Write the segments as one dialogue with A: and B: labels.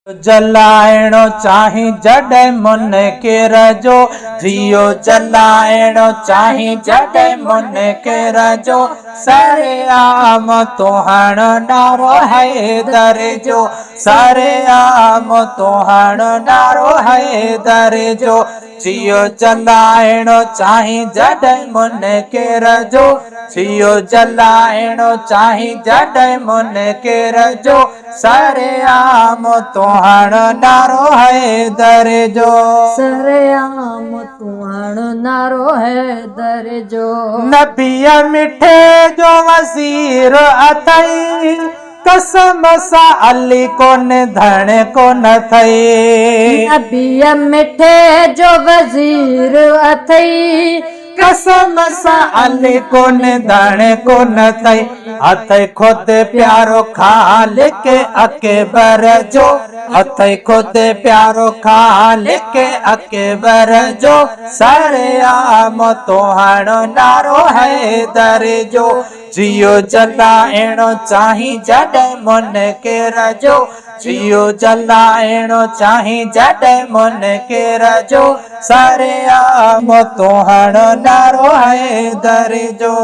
A: जलाइणो चाही जॾे मुनकिर जो जियो जलाइणो चाही जॾे मुनकिर जो सरेआम तुहण नारो हैदर जो सरेआम तुहण नारो हैदर जो जियो जलाइणो चाही जॾे मुनकिर जो जियो जलाइणो चाही जॾे मुनकिर जो सरेआम तुहण नारो हैदर जो
B: सरेआम तुहण नारो हैदर जो
A: नबीअ मिठे जो वज़ीर अथई कसम सां अली कोन धण कोन थई
B: नबीअ मिठे जो वज़ीर अथई
A: कसम सां अली कोन धण कोन थई हथ खुद प्यारो खालिक अकबर जो हथ खुद प्यारो खालिक अकबर जो सरेआम तुहण नारो हैदर जो जियो जलाइणो चाही जॾे मुनकिर जो जियो जलाइणो चाही जॾे मुनकिर जो सरेआम तुहण नारो हैदर जो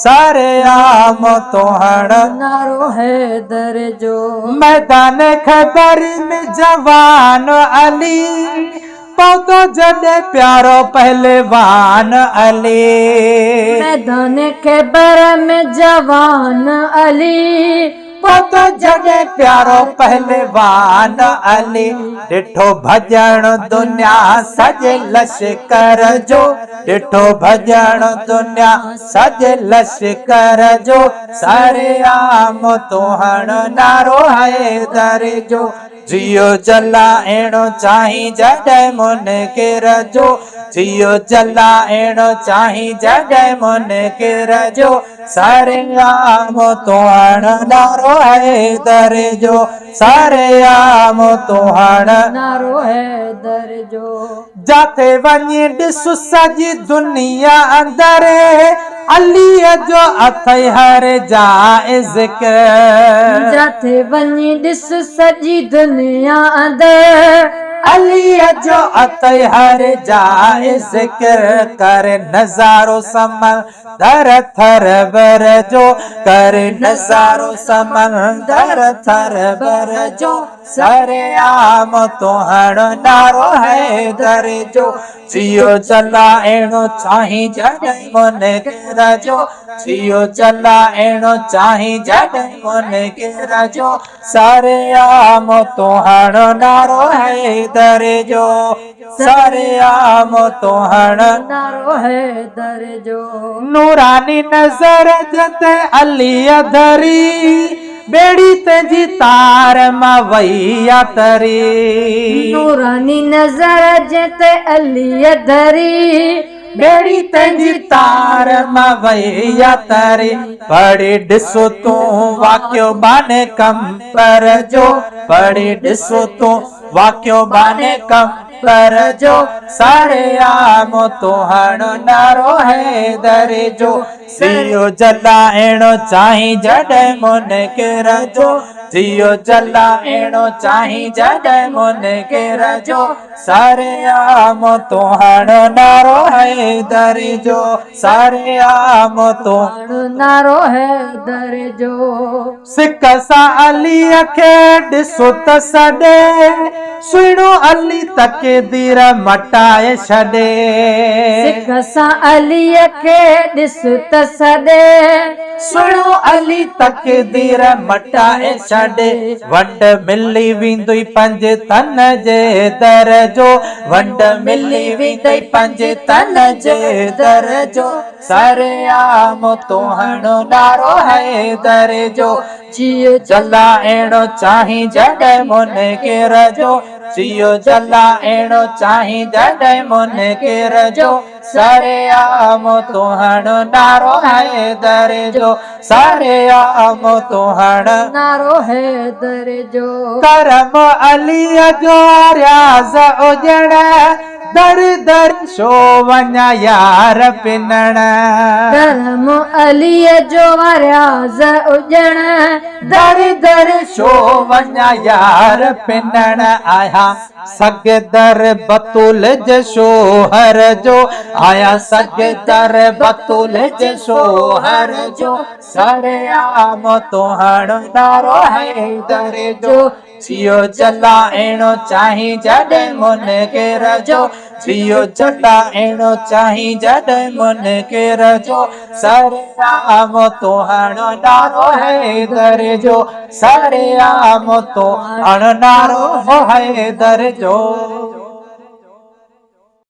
A: सरेआम तुहण
B: नारो हैदर जो
A: मैदान खैबर में जवान अली पौधो जॾे प्यारो पहलवान अली
B: मैदान खैबर में जवान अली
A: पौधो जॾे प्यारो पहलवान अली ॾिठो भॼण दुनिया सॼे लश्कर जो ॾिठो भॼण दुनिया सॼे लश्कर जो सरेआम तुहण नारो हैदर जो जियो जलाइणो चाही जॾे मुनकिर जो जियो जलाइणो चाही जॾे मुनकिर जो सरेआम तुहण नारो हैदर जो सरेआम तुहण
B: नारो हैदर जो
A: जाते वञी ॾिस सॼी दुनिया अंदर अलीअ जो अथई हर जाइज़
B: जाते वञी ॾिस सॼी दुनिया अंदर
A: अलीअ जो अथई हर जाइज़ कर नज़ारो समंदर थर बर जो कर नज़ारो समंदर थर बर जो सरेआम तुहण नारो हैदर जो जियो जलाइणो चाही जॾे मुनकिर जो जियो जलाइणो चाही जॾे मुनकिर जो सरेआम तुहण नारो हैदर जो सरेआम तुहण
B: नारो हैदर जो
A: नूरानी नज़र जते अलीअ धरी बेड़ी तेजी तार मां वैया तरी
B: नूरानी नज़र जते अलीअ धरी
A: बेड़ी तेजी तार मां वैया तरी पढ़ी ॾिसो तूं वाक़ियो बाने कंपर जो पढ़ी ॾिसो तूं वाक़ियो बाने कंपर जो सरेआम तुहण नारो हैदर जो जियो जलाइणो चाही जॾे मुनकिर जो जियो जलाइणो चाही जॾे मुनकिर जो सरेआम तुहण नारो हैदर जो सरेआम तुहण
B: नारो हैदर जो
A: सिक सां अलीअ खे ॾिसो त सॾे सुहिणो अली तक़दीर मटाए छॾे
B: सिक सां अलीअ खे ॾिस त सॾे
A: सुहिणो अली तक़दीर मटाए छॾे वंड मिली वेंदुई पंज तन जे दर जो वंड मिली वेंदुई पंज तन जे दर जो सरेआम तुहण नारो हैदर जो जियो जलाइणो चाही जॾे मुनकिर जो जियो जलाइणो चाही जॾे मुनकिर जो सरेआम तुहण नारो हैदर जो सरेआम तुहण
B: नारो हैदर जो
A: करम अलीअ जो रियाज़ उजण दर दर शो वञा यार पिनण
B: करम अलीअ जो रियाज़ उजण
A: दर दर शो वञा यार पिनण आया सग दर बतूल जे शोहर जो आया सग दर बतूल जे शोहर जो सरेआम तोहण दारो है दर जो जियो जलाइणो चाही जॾहिं मुनकिर जो जियो जलाइणो चाही जॾहिं मुनकिर जो सरेआम तोहण दारो है दर जो सरेआम तोहण दारो है दर जो